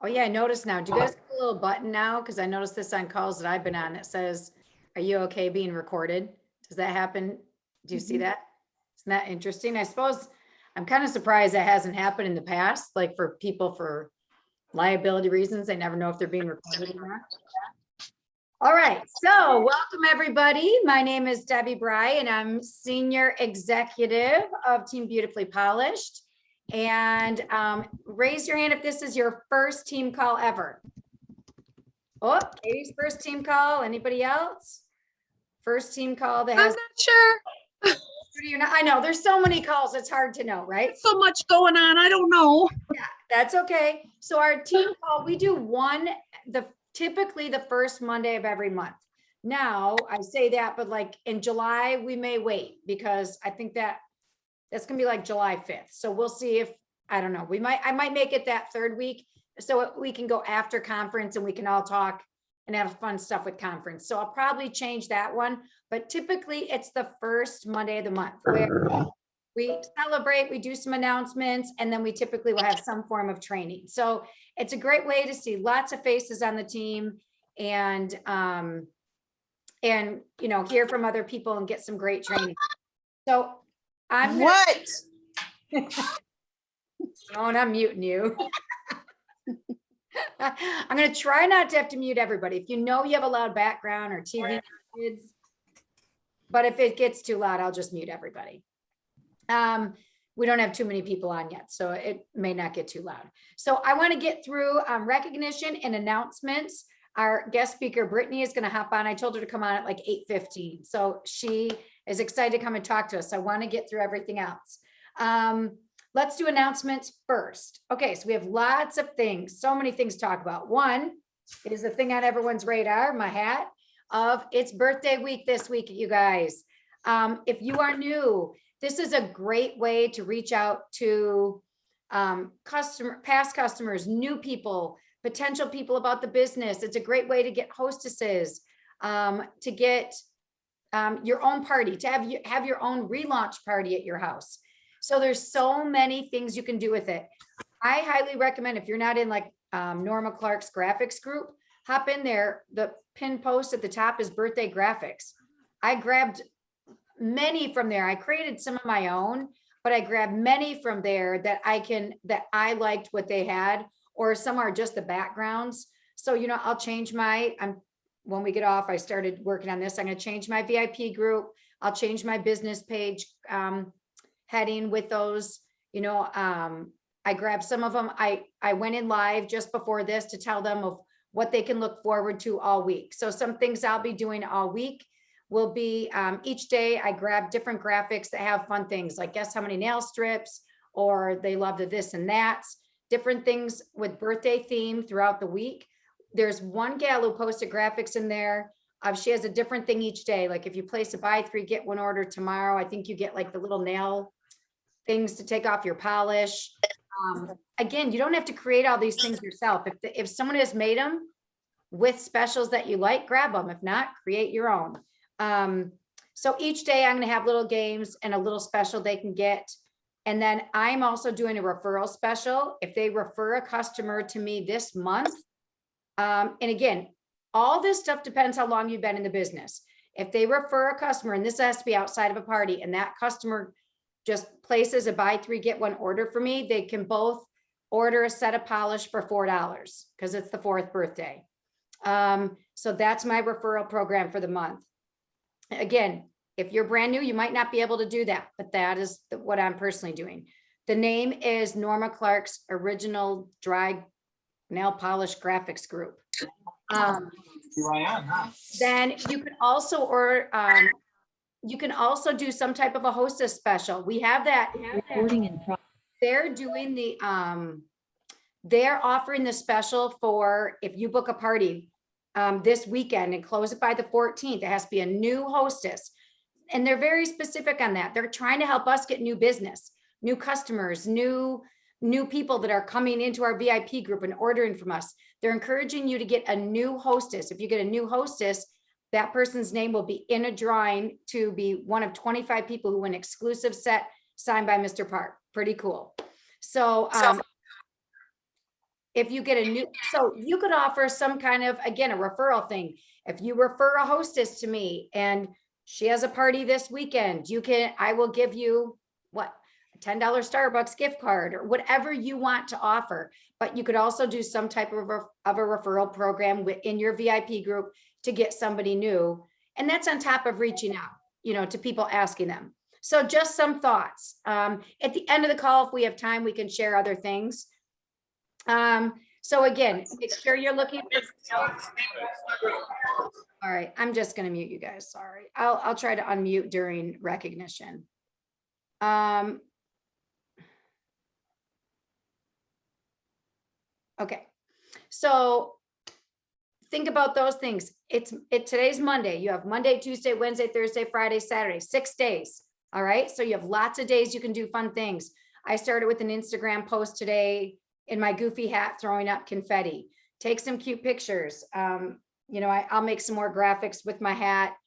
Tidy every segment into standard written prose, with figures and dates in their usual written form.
Oh yeah, I noticed now. Do you guys have a little button now? Because I noticed this on calls that I've been on that says, are you okay being recorded? Does that happen? Do you see that? Isn't that interesting? I suppose I'm kind of surprised that hasn't happened in the past, like for people for liability reasons. They never know if they're being recorded or not. All right, so welcome everybody. My name is Debbie Bry and I'm Senior Executive of Team Beautifully Polished. And raise your hand if this is your first team call ever. Oh, Katie's first team call. Anybody else? First team call that I'm has. not sure. I know there's so many calls. It's hard to know, right? So much going on. I don't know. Yeah, that's okay. So our team call, we do typically the first Monday of every month. Now I say that, but like in July, we may wait because I think that's gonna be like July 5th. So we'll see if, I don't know, I might make it that third week. So we can go after conference and we can all talk and have fun stuff with conference. So I'll probably change that one, but typically it's the first Monday of the month where we celebrate, we do some announcements, and then we typically will have some form of training. So it's a great way to see lots of faces on the team and hear from other people and get some great training. So I'm I'm muting you. I'm going to try not to have to mute everybody. If you know you have a loud background or TV kids, but if it gets too loud, I'll just mute everybody. We don't have too many people on yet, so it may not get too loud. So I want to get through recognition and announcements. Our guest speaker, Brittany, is going to hop on. I told her to come on at like 8:15. So she is excited to come and talk to us. I want to get through everything else. Let's do announcements first. Okay, so we have lots of things, so many things to talk about. One is the thing on everyone's radar, my hat, of it's birthday week this week, you guys. If you are new, this is a great way to reach out to past customers, new people, potential people about the business. It's a great way to get hostesses, to get your own party, to have your own relaunch party at your house. So there's so many things you can do with it. I highly recommend, if you're not in like Norma Clark's graphics group, hop in there. The pin post at the top is birthday graphics. I grabbed many from there. I created some of my own, but I grabbed many from there that I liked what they had, or some are just the backgrounds. So, I'll change when we get off, I started working on this. I'm going to change my VIP group. I'll change my business page heading with those, I grabbed some of them. I went in live just before this to tell them of what they can look forward to all week. So some things I'll be doing all week will be each day I grab different graphics that have fun things, like guess how many nail strips, or they love the this and that's, different things with birthday theme throughout the week. There's one gal who posted graphics in there. She has a different thing each day. Like if you place a buy 3, get 1 order tomorrow, I think you get like the little nail things to take off your polish. Again, you don't have to create all these things yourself. If someone has made them with specials that you like, grab them. If not, create your own. So each day I'm going to have little games and a little special they can get. And then I'm also doing a referral special. If they refer a customer to me this month, and again, all this stuff depends how long you've been in the business. If they refer a customer, and this has to be outside of a party, and that customer just places a buy 3, get 1 order for me, they can both order a set of polish for $4 because it's the 4th birthday. So that's my referral program for the month. Again, if you're brand new, you might not be able to do that, but that is what I'm personally doing. The name is Norma Clark's Original Dry Nail Polish Graphics Group. Then you can also order, you can also do some type of a hostess special. We have that. They're doing they're offering the special for if you book a party this weekend and close it by the 14th, it has to be a new hostess. And they're very specific on that. They're trying to help us get new business, new customers, new people that are coming into our VIP group and ordering from us. They're encouraging you to get a new hostess. If you get a new hostess, that person's name will be in a drawing to be one of 25 people who win exclusive set signed by Mr. Park. Pretty cool. So if you get a new, so you could offer some kind of, again, a referral thing. If you refer a hostess to me and she has a party this weekend, I will give you what, a $10 Starbucks gift card or whatever you want to offer. But you could also do some type of a referral program within your VIP group to get somebody new. And that's on top of reaching out, to people, asking them. So just some thoughts. At the end of the call, if we have time, we can share other things. So again, make sure you're looking for. All right, I'm just going to mute you guys. Sorry. I'll try to unmute during recognition. Okay. So think about those things. Today's Monday. You have Monday, Tuesday, Wednesday, Thursday, Friday, Saturday, 6 days. All right. So you have lots of days you can do fun things. I started with an Instagram post today in my goofy hat, throwing up confetti. Take some cute pictures. I'll make some more graphics with my hat,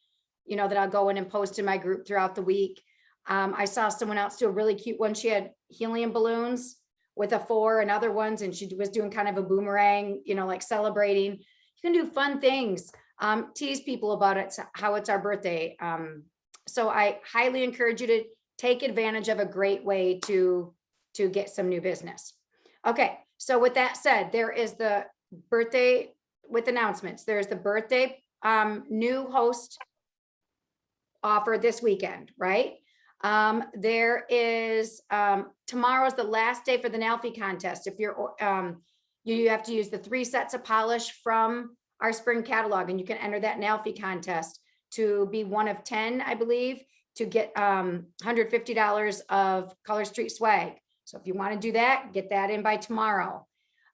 that I'll go in and post in my group throughout the week. I saw someone else do a really cute one. She had helium balloons with a 4 and other ones, and she was doing kind of a boomerang, like celebrating. You can do fun things, tease people about it, how it's our birthday. So I highly encourage you to take advantage of a great way to get some new business. Okay, so with that said, there is the birthday with announcements. There's the birthday new host offer this weekend, right? There is tomorrow's the last day for the NALFI contest. If you're you have to use the 3 sets of polish from our spring catalog, and you can enter that NALFI contest to be one of 10, I believe, to get $150 of Color Street swag. So if you want to do that, get that in by tomorrow.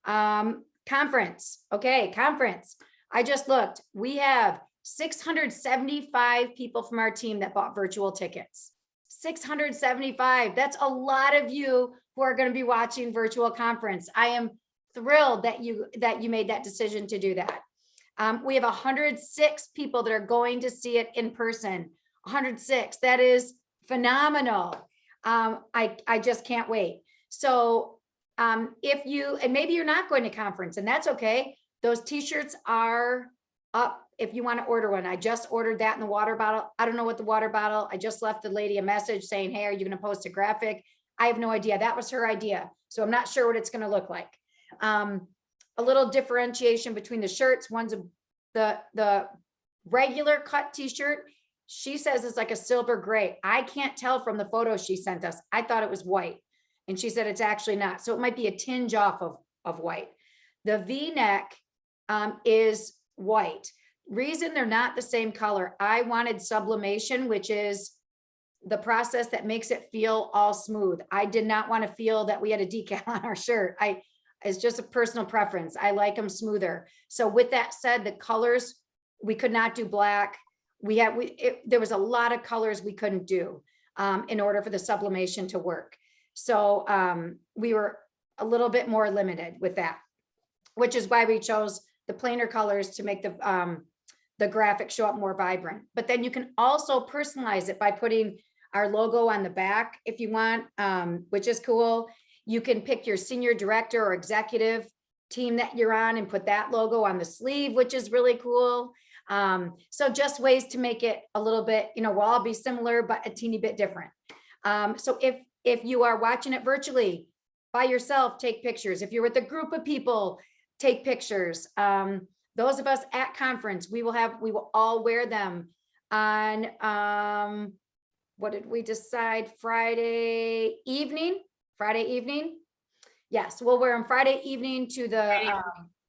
Conference. Okay, conference. I just looked. We have 675 people from our team that bought virtual tickets. 675. That's a lot of you who are going to be watching virtual conference. I am thrilled that you made that decision to do that. We have 106 people that are going to see it in person. 106. That is phenomenal. I just can't wait. So if you, and maybe you're not going to conference, and that's okay. Those t-shirts are up if you want to order one. I just ordered that in the water bottle. I don't know what the water bottle. I just left the lady a message saying, hey, are you going to post a graphic? I have no idea. That was her idea. So I'm not sure what it's going to look like. A little differentiation between the shirts. One's the regular cut t-shirt. She says it's like a silver gray. I can't tell from the photo she sent us. I thought it was white. And she said it's actually not. So it might be a tinge off of white. The V-neck is white. Reason they're not the same color. I wanted sublimation, which is the process that makes it feel all smooth. I did not want to feel that we had a decal on our shirt. It's just a personal preference. I like them smoother. So with that said, the colors, we could not do black. There was a lot of colors we couldn't do in order for the sublimation to work. So we were a little bit more limited with that, which is why we chose the plainer colors to make the graphic show up more vibrant. But then you can also personalize it by putting our logo on the back if you want, which is cool. You can pick your senior director or executive team that you're on and put that logo on the sleeve, which is really cool. So just ways to make it a little bit, we'll all be similar, but a teeny bit different. So if you are watching it virtually by yourself, take pictures. If you're with a group of people, take pictures. Those of us at conference, we will all wear them on, what did we decide? Friday evening? Yes, we'll wear them Friday evening to the,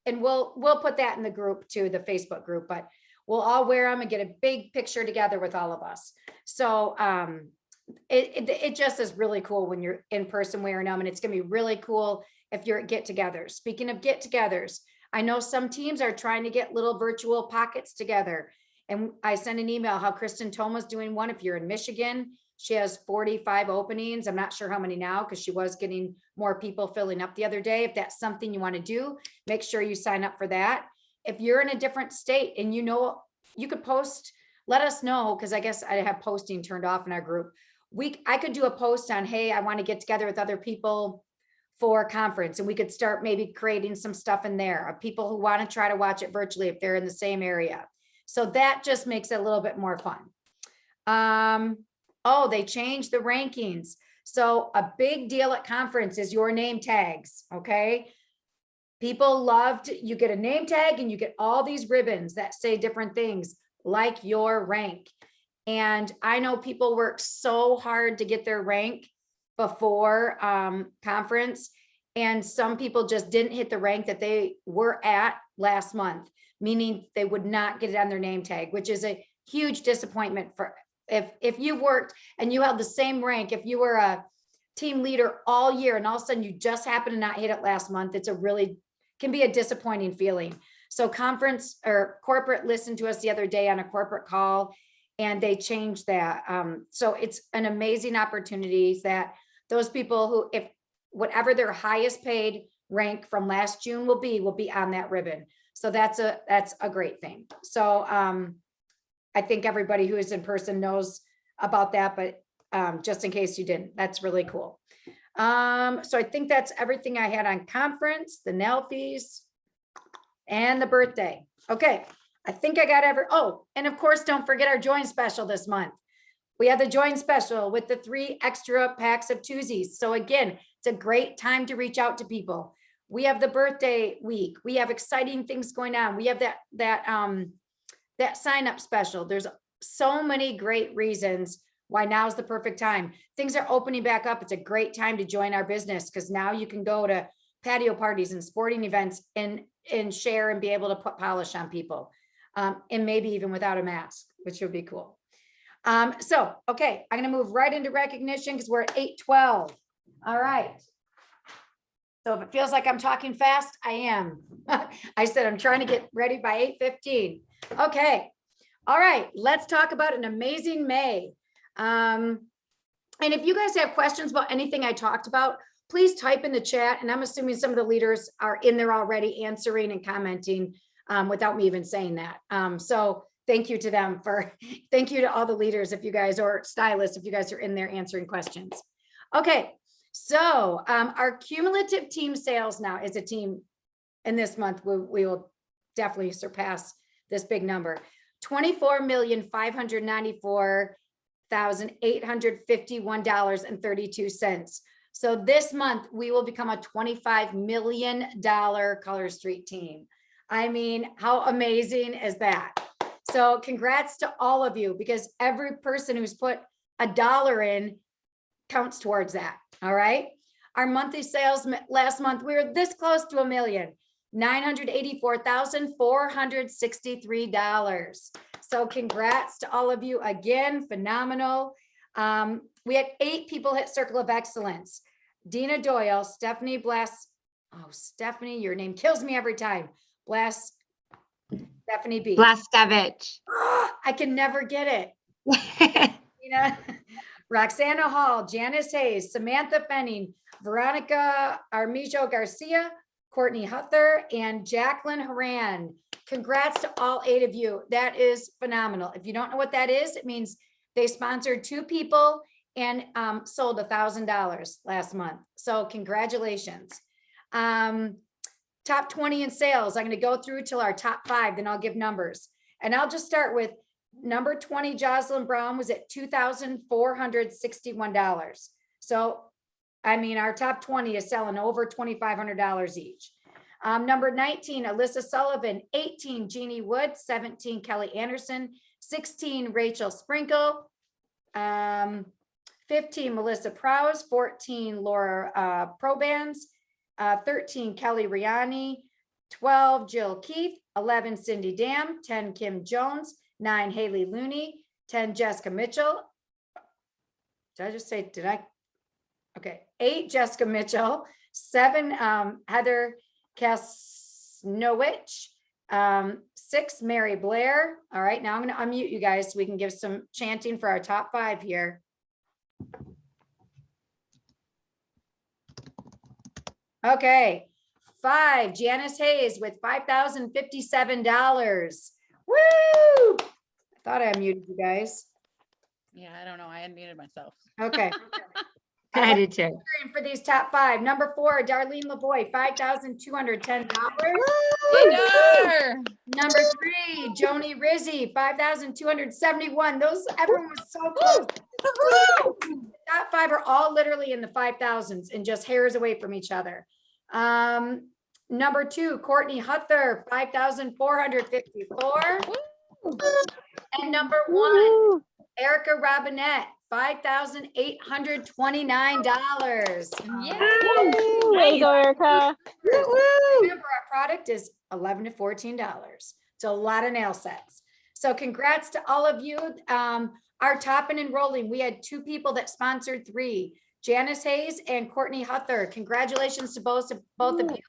and we'll put that in the group too, the Facebook group, but we'll all wear them and get a big picture together with all of us. So it just is really cool when you're in person wearing them, and it's gonna be really cool if you're at get-togethers. Speaking of get-togethers, I know some teams are trying to get little virtual pockets together. And I sent an email how Kristen Toma's doing one. If you're in Michigan, she has 45 openings. I'm not sure how many now because she was getting more people filling up the other day. If that's something you want to do, make sure you sign up for that. If you're in a different state and you could post, let us know, because I guess I have posting turned off in our group. I could do a post on, hey, I want to get together with other people for conference, and we could start maybe creating some stuff in there of people who want to try to watch it virtually if they're in the same area. So that just makes it a little bit more fun. Oh, they changed the rankings. So a big deal at conference is your name tags. Okay. People loved, you get a name tag and you get all these ribbons that say different things like your rank. And I know people work so hard to get their rank before conference. And some people just didn't hit the rank that they were at last month, meaning they would not get it on their name tag, which is a huge disappointment for if you worked and you held the same rank, if you were a team leader all year and all of a sudden you just happen to not hit it last month, it's a really can be a disappointing feeling. So conference or corporate listened to us the other day on a corporate call and they changed that. So it's an amazing opportunity that those people who, if whatever their highest paid rank from last June will be on that ribbon. So that's a great thing. So I think everybody who is in person knows about that, but just in case you didn't, that's really cool. So I think that's everything I had on conference, the NELFIs, and the birthday. Okay, I think I got oh, and of course, don't forget our join special this month. We have the join special with the 3 extra packs of twosies. So again, it's a great time to reach out to people. We have the birthday week. We have exciting things going on. We have that sign up special. There's so many great reasons why now's the perfect time. Things are opening back up. It's a great time to join our business because now you can go to patio parties and sporting events and share and be able to put polish on people. And maybe even without a mask, which would be cool. So, okay, I'm going to move right into recognition because we're at 8:12. All right. So if it feels like I'm talking fast, I am. I said I'm trying to get ready by 8:15. Okay. All right. Let's talk about an amazing May. And if you guys have questions about anything I talked about, please type in the chat. And I'm assuming some of the leaders are in there already answering and commenting without me even saying that. So thank you to them thank you to all the leaders, if you guys, or stylists, if you guys are in there answering questions. Okay. So our cumulative team sales now is a team in this month, we will definitely surpass this big number. $24,594,851.32. So this month we will become a $25 million Color Street team. I mean, how amazing is that? So congrats to all of you, because every person who's put $1 in counts towards that. All right. Our monthly sales last month, we were this close to $1 million. $984,463. So congrats to all of you again, phenomenal. We had 8 people hit Circle of Excellence. Dina Doyle, Stephanie Bless. Oh, Stephanie, your name kills me every time. Bless, Stephanie B. Blaskevich. Oh, I can never get it. Dina, Roxana Hall, Janice Hayes, Samantha Fenning, Veronica Armijo Garcia, Courtney Huther, and Jacqueline Haran. Congrats to all 8 of you. That is phenomenal. If you don't know what that is, it means they sponsored 2 people and sold $1,000 last month. So congratulations. Top 20 in sales. I'm going to go through till our top 5, then I'll give numbers. And I'll just start with number 20, Jocelyn Brown, was at $2,461. So I mean, our top 20 is selling over $2,500 each. Number 19, Alyssa Sullivan, 18, Jeannie Wood, 17, Kelly Anderson, 16, Rachel Sprinkle, 15, Melissa Prowse, 14, Laura Probans, 13, Kelly Riani, 12, Jill Keith, 11, Cindy Dam, 10, Kim Jones, 9, Haley Looney, 10, Jessica Mitchell. Did I just say, did I? Okay, 8, Jessica Mitchell, 7, Heather Kasnowich, 6, Mary Blair. All right, now I'm going to unmute you guys so we can give some chanting for our top 5 here. Okay, 5, Janice Hayes with $5,057. Woo! I thought I unmuted you guys. Yeah, I don't know. I unmuted myself. Okay. I did too. For these top 5. Number 4, Darlene Lavoie, $5,210. Winner. Number 3, Joni Rizzi, 5,271. Everyone was so close. The top 5 are all literally in the 5,000s and just hairs away from each other. Number 2, Courtney Huther, 5,454. And number 1, Erica Robinette, $5,829. Yeah. Way to go, Erica. Remember, our product is $11 to $14. It's a lot of nail sets. So congrats to all of you. Our top and enrolling, we had 2 people that sponsored 3, Janice Hayes and Courtney Huther. Congratulations to both of you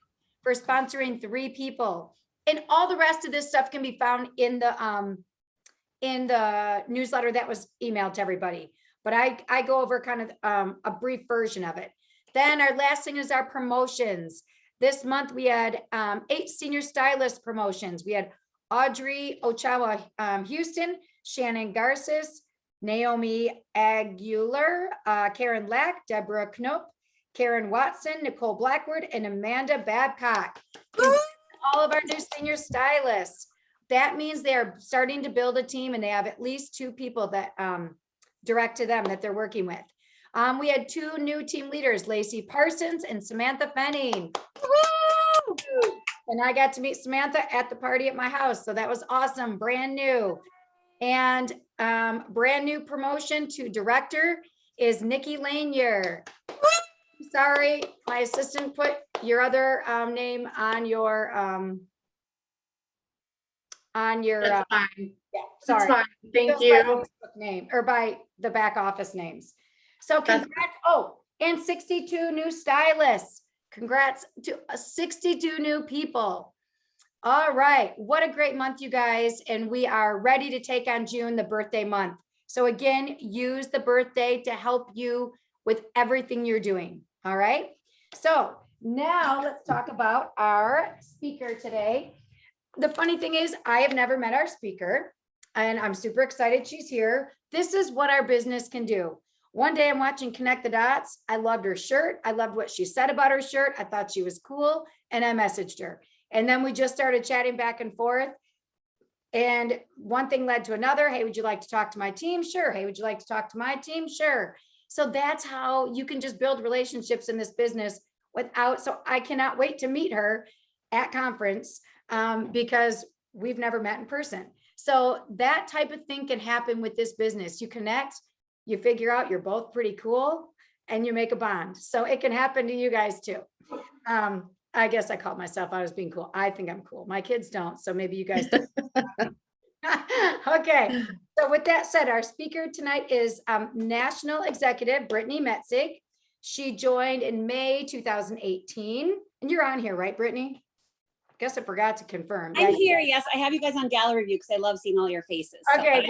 for sponsoring 3 people. And all the rest of this stuff can be found in the newsletter that was emailed to everybody. But I go over kind of a brief version of it. Then our last thing is our promotions. This month we had 8 senior stylist promotions. We had Audrey Ochawa Houston, Shannon Garces, Naomi Aguilar, Karen Lack, Deborah Knoop, Karen Watson, Nicole Blackwood, and Amanda Babcock. All of our new senior stylists. That means they're starting to build a team and they have at least 2 people that direct to them that they're working with. We had 2 new team leaders, Lacey Parsons and Samantha Fenning. And I got to meet Samantha at the party at my house. So that was awesome, brand new. And brand new promotion to director is Nikki Lanier. Sorry, my assistant put your other name on your That's fine. yeah, That's sorry. fine. Thank Just by you. Facebook name or by the back office names. So That's- congrats. Oh, and 62 new stylists. Congrats to 62 new people. All right. What a great month, you guys. And we are ready to take on June, the birthday month. So again, use the birthday to help you with everything you're doing. All right. So now let's talk about our speaker today. The funny thing is, I have never met our speaker and I'm super excited she's here. This is what our business can do. One day I'm watching Connect the Dots. I loved her shirt. I loved what she said about her shirt. I thought she was cool and I messaged her. And then we just started chatting back and forth. And one thing led to another. Hey, would you like to talk to my team? Sure. Hey, would you like to talk to my team? Sure. So that's how you can just build relationships in this business without, so I cannot wait to meet her at conference because we've never met in person. So that type of thing can happen with this business. You connect, you figure out you're both pretty cool and you make a bond. So it can happen to you guys too. I guess I called myself out as being cool. I think I'm cool. My kids don't. So maybe you guys do. Okay. So with that said, our speaker tonight is National Executive Brittany Metzig. She joined in May 2018. And you're on here, right, Brittany? Guess I forgot to confirm. I'm here. Yes, I have you guys on gallery view because I love seeing all your faces. So, Okay, but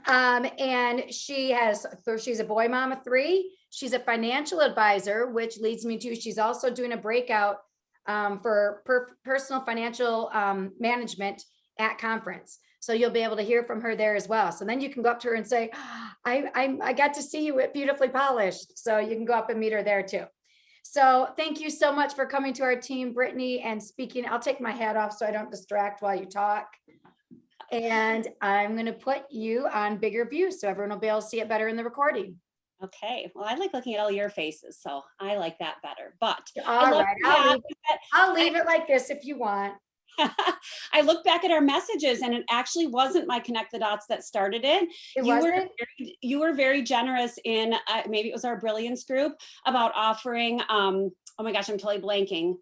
good. And she's a boy mom of 3. She's a financial advisor, which leads me to, she's also doing a breakout for personal financial management at conference. So you'll be able to hear from her there as well. So then you can go up to her and say, I got to see you at Beautifully Polished. So you can go up and meet her there too. So thank you so much for coming to our team, Brittany, and speaking. I'll take my hat off so I don't distract while you talk. And I'm going to put you on bigger view so everyone will be able to see it better in the recording. okay. Well, I like looking at all your faces, so I like that better. But All right, I'll leave it like this if you want. I look back at our messages and it actually wasn't my Connect the Dots that started it. It You were wasn't? you were very generous in maybe it was our Brilliance group about offering oh my gosh, I'm totally blanking.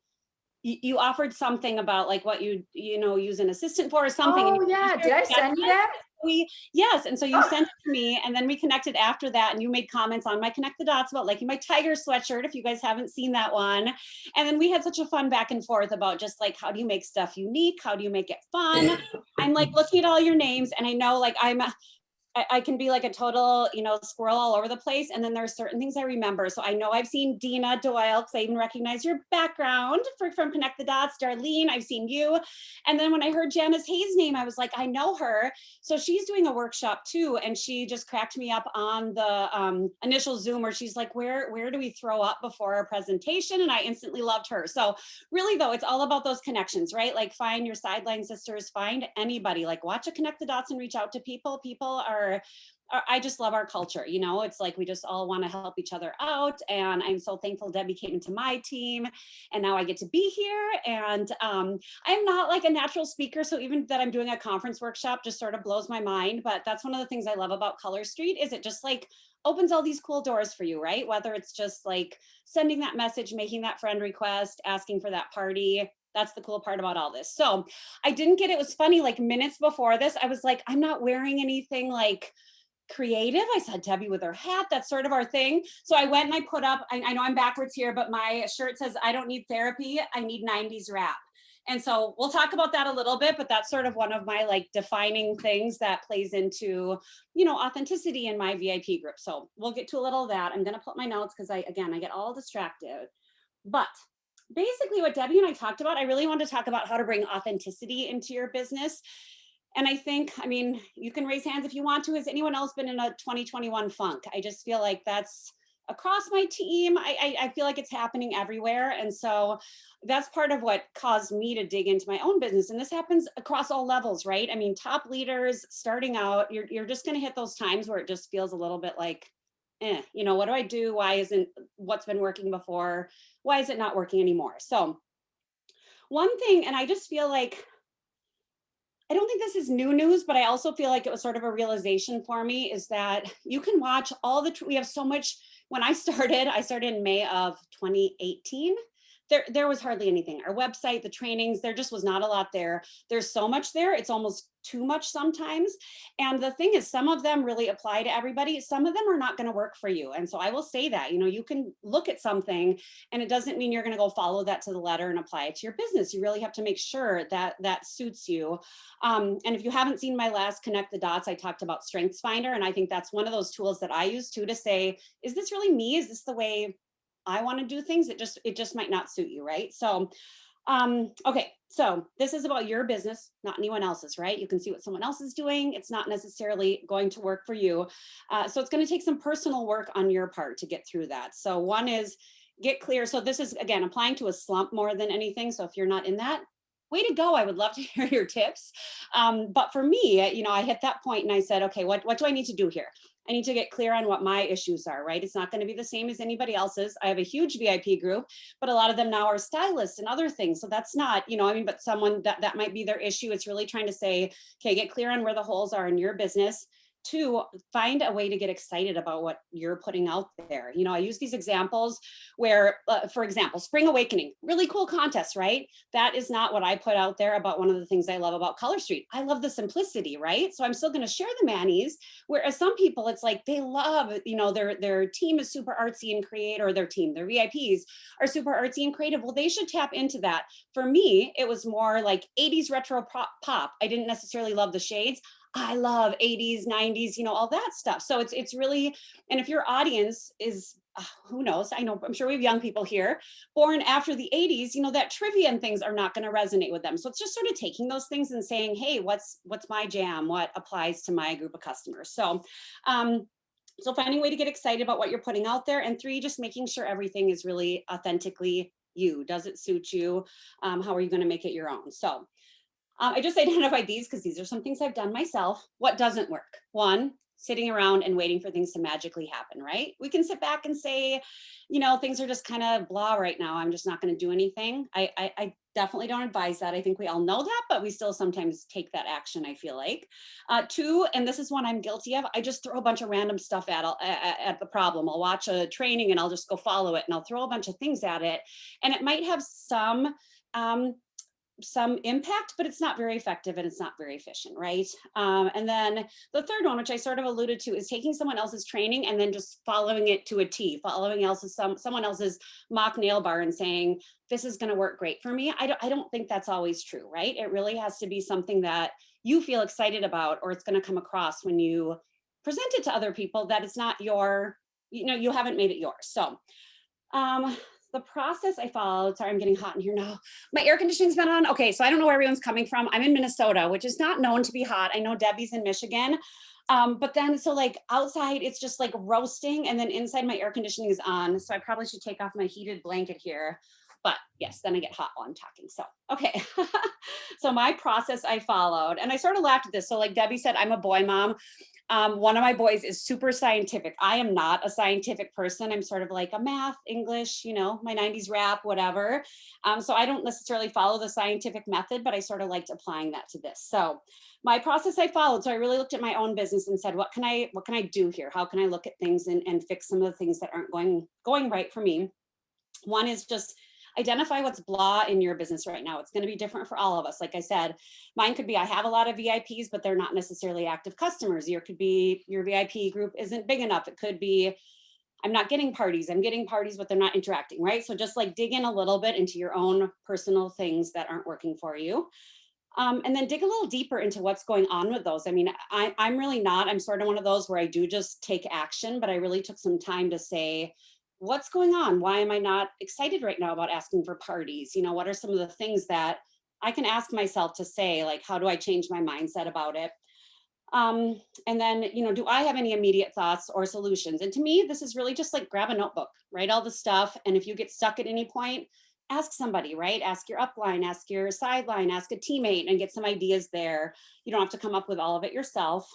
You offered something about like what you use an assistant for or something. and Oh you yeah, shared did I send you that? Yes, and so you sent it to me and then we connected after that and you made comments on my Connect the Dots about liking my tiger sweatshirt if you guys haven't seen that one. And then we had such a fun back and forth about just like how do you make stuff unique? How do you make it fun? I'm like looking at all your names and I know like I I can be like a total, squirrel all over the place. And then there are certain things I remember. So I know I've seen Dina Doyle, because I even recognize your background from Connect the Dots. Darlene, I've seen you. And then when I heard Janice Hayes' name, I was like, I know her. So she's doing a workshop too. And she just cracked me up on the initial Zoom where she's like, where do we throw up before our presentation? And I instantly loved her. So really though, it's all about those connections, right? Like find your sideline sisters, find anybody, like watch a Connect the Dots and reach out to people. People are, I just love our culture. It's like we just all want to help each other out. And I'm so thankful Debbie came into my team and now I get to be here. And I'm not like a natural speaker. So even that I'm doing a conference workshop just sort of blows my mind. But that's one of the things I love about Color Street is it just like opens all these cool doors for you, right? Whether it's just like sending that message, making that friend request, asking for that party. That's the cool part about all this. So I didn't get, it was funny, like minutes before this, I was like, I'm not wearing anything like creative. I saw Debbie with her hat. That's sort of our thing. So I went and I put up, I know I'm backwards here, but my shirt says, I don't need therapy. I need 90s rap. And so we'll talk about that a little bit, but that's sort of one of my like defining things that plays into, authenticity in my VIP group. So we'll get to a little of that. I'm going to put my notes because I get all distracted. But basically what Debbie and I talked about, I really want to talk about how to bring authenticity into your business. And I think, you can raise hands if you want to. Has anyone else been in a 2021 funk? I just feel like that's across my team. I feel like it's happening everywhere. And so that's part of what caused me to dig into my own business. And this happens across all levels, right? Top leaders starting out, you're just going to hit those times where it just feels a little bit like, what do I do? Why isn't what's been working before? Why is it not working anymore? So one thing, and I just feel like, I don't think this is new news, but I also feel like it was sort of a realization for me is that you can watch we have so much. When I started in May of 2018. There was hardly anything. Our website, the trainings, there just was not a lot there. There's so much there. It's almost too much sometimes. And the thing is, some of them really apply to everybody. Some of them are not going to work for you. And so I will say that, you can look at something and it doesn't mean you're going to go follow that to the letter and apply it to your business. You really have to make sure that that suits you. And if you haven't seen my last Connect the Dots, I talked about Strengths Finder. And I think that's one of those tools that I use too, to say, is this really me? Is this the way I want to do things? It just might not suit you, right? So, okay, so this is about your business, not anyone else's, right? You can see what someone else is doing. It's not necessarily going to work for you. So it's going to take some personal work on your part to get through that. So one is get clear. So this is, again, applying to a slump more than anything. So if you're not in that, way to go. I would love to hear your tips. But for me, I hit that point and I said, okay, what do I need to do here? I need to get clear on what my issues are, right? It's not going to be the same as anybody else's. I have a huge VIP group, but a lot of them now are stylists and other things. So that's not, but someone that might be their issue. It's really trying to say, okay, get clear on where the holes are in your business. Two, find a way to get excited about what you're putting out there. I use these examples where, for example, Spring Awakening, really cool contest, right? That is not what I put out there about one of the things I love about Color Street. I love the simplicity, right? So I'm still going to share the Mannies, whereas some people, it's like they love, their team is super artsy and creative, or their VIPs are super artsy and creative. Well, they should tap into that. For me, it was more like 80s retro pop. I didn't necessarily love the shades. I love 80s, 90s, all that stuff. So it's really, and if your audience is, who knows, I'm sure we have young people here born after the 80s, that trivia and things are not going to resonate with them. So it's just sort of taking those things and saying, hey, what's my jam? What applies to my group of customers? So, so finding a way to get excited about what you're putting out there. And three, just making sure everything is really authentically you. Does it suit you? How are you going to make it your own? So I just identified these because these are some things I've done myself. What doesn't work? One, sitting around and waiting for things to magically happen, right? We can sit back and say, things are just kind of blah right now. I'm just not going to do anything. I definitely don't advise that. I think we all know that, but we still sometimes take that action, I feel like. Two, and this is one I'm guilty of, I just throw a bunch of random stuff at the problem. I'll watch a training and I'll just go follow it and I'll throw a bunch of things at it. And it might have some impact, but it's not very effective and it's not very efficient, right? And then the third one, which I sort of alluded to, is taking someone else's training and then just following it to a T, following someone else's mock nail bar and saying, this is going to work great for me. I don't think that's always true, right? It really has to be something that you feel excited about, or it's going to come across when you present it to other people that it's not your, you haven't made it yours. So the process I followed, sorry, I'm getting hot in here now. My air conditioning's been on. Okay, so I don't know where everyone's coming from. I'm in Minnesota, which is not known to be hot. I know Debbie's in Michigan. But then, so like outside, it's just like roasting, and then inside my air conditioning is on. So I probably should take off my heated blanket here. But yes, then I get hot while I'm talking. So, okay. So my process I followed, and I sort of laughed at this. So like Debbie said, I'm a boy mom. One of my boys is super scientific. I am not a scientific person. I'm sort of like a math, English, my 90s rap, whatever. So I don't necessarily follow the scientific method, but I sort of liked applying that to this. So my process I followed. So I really looked at my own business and said, what can I do here? How can I look at things and fix some of the things that aren't going right for me? One is just identify what's blah in your business right now. It's going to be different for all of us. Like I said, mine could be, I have a lot of VIPs, but they're not necessarily active customers. Your could be your VIP group isn't big enough. It could be, I'm not getting parties. I'm getting parties, but they're not interacting, right? So just like dig in a little bit into your own personal things that aren't working for you. And then dig a little deeper into what's going on with those. I mean, I'm really not, I'm sort of one of those where I do just take action, but I really took some time to say, what's going on? Why am I not excited right now about asking for parties? What are some of the things that I can ask myself to say, like, how do I change my mindset about it? And then, do I have any immediate thoughts or solutions? And to me, this is really just like grab a notebook, write all the stuff. And if you get stuck at any point, ask somebody, right? Ask your upline, ask your sideline, ask a teammate and get some ideas there. You don't have to come up with all of it yourself.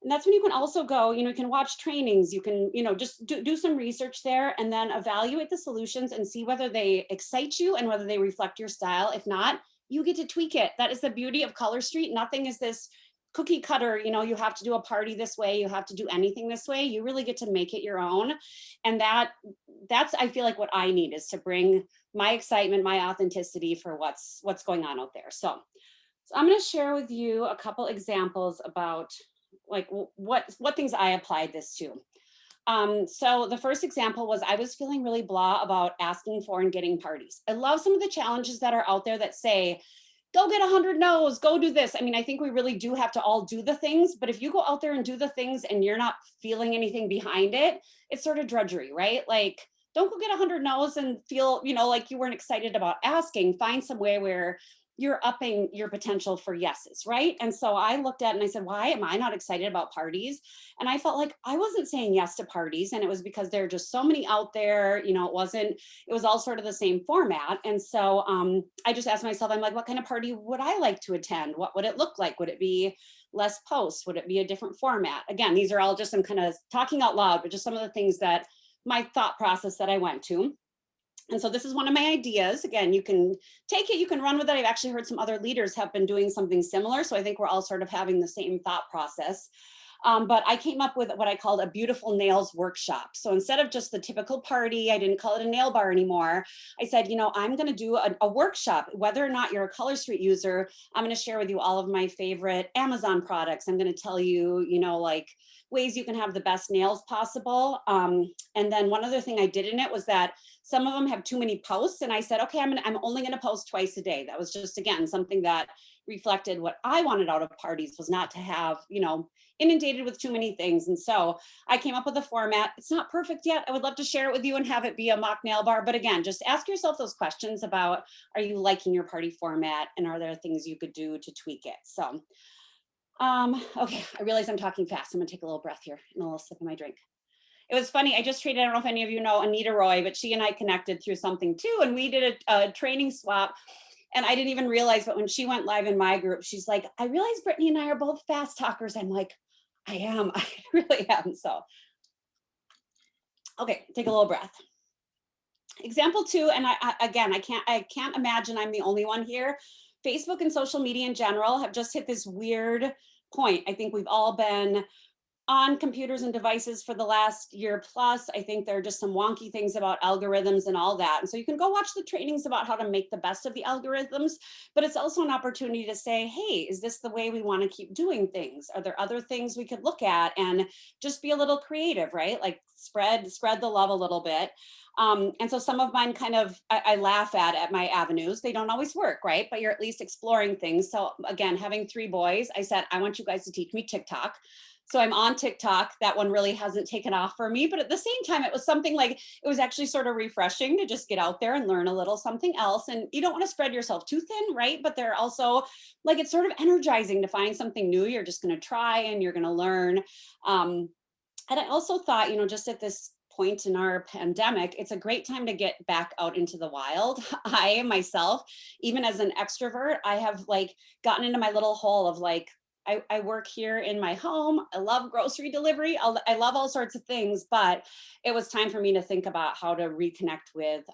And that's when you can also go, you can watch trainings, you can, just do some research there and then evaluate the solutions and see whether they excite you and whether they reflect your style. If not, you get to tweak it. That is the beauty of Color Street. Nothing is this cookie cutter, you have to do a party this way, you have to do anything this way. You really get to make it your own. And that's, I feel like what I need is to bring my excitement, my authenticity for what's going on out there. So I'm going to share with you a couple examples about like what things I applied this to. So the first example was I was feeling really blah about asking for and getting parties. I love some of the challenges that are out there that say, go get 100 no's, go do this. I mean, I think we really do have to all do the things, but if you go out there and do the things and you're not feeling anything behind it, it's sort of drudgery, right? Like, don't go get 100 no's and feel, like you weren't excited about asking. Find some way where you're upping your potential for yeses, right? And so I looked at it and I said, why am I not excited about parties? And I felt like I wasn't saying yes to parties. And it was because there are just so many out there, it was all sort of the same format. And so I just asked myself, I'm like, what kind of party would I like to attend? What would it look like? Would it be less posts? Would it be a different format? Again, these are all just some kind of talking out loud, but just some of the things that my thought process that I went to. And so this is one of my ideas. Again, you can take it, you can run with it. I've actually heard some other leaders have been doing something similar. So I think we're all sort of having the same thought process. But I came up with what I called a beautiful nails workshop. So instead of just the typical party, I didn't call it a nail bar anymore. I said, I'm going to do a workshop, whether or not you're a Color Street user. I'm going to share with you all of my favorite Amazon products. I'm going to tell you, like ways you can have the best nails possible. And then one other thing I did in it was that some of them have too many posts. And I said, okay, I'm only going to post twice a day. That was just, again, something that reflected what I wanted out of parties, was not to have, inundated with too many things. And so I came up with a format. It's not perfect yet. I would love to share it with you and have it be a mock nail bar. But again, just ask yourself those questions about, are you liking your party format? And are there things you could do to tweak it? So, okay, I realize I'm talking fast. I'm gonna take a little breath here and a little sip of my drink. It was funny. I just traded, I don't know if any of you know Anita Roy, but she and I connected through something too. And we did a training swap. And I didn't even realize, but when she went live in my group, she's like, I realize Brittany and I are both fast talkers. I'm like, I am, I really am. So, okay, take a little breath. Example 2, and I can't imagine I'm the only one here. Facebook and social media in general have just hit this weird point. I think we've all been on computers and devices for the last year plus. I think there are just some wonky things about algorithms and all that. And so you can go watch the trainings about how to make the best of the algorithms, but it's also an opportunity to say, hey, is this the way we want to keep doing things? Are there other things we could look at and just be a little creative, right? Like spread the love a little bit. And so some of mine kind of, I laugh at my avenues. They don't always work, right? But you're at least exploring things. So again, having 3 boys, I said, I want you guys to teach me TikTok. So I'm on TikTok. That one really hasn't taken off for me, but at the same time, it was something like, it was actually sort of refreshing to just get out there and learn a little something else. And you don't want to spread yourself too thin, right? But they're also like, it's sort of energizing to find something new. You're just going to try and you're going to learn. And I also thought, just at this point in our pandemic, it's a great time to get back out into the wild. I myself, even as an extrovert, I have like gotten into my little hole of like, I work here in my home. I love grocery delivery. I love all sorts of things, but it was time for me to think about how to reconnect with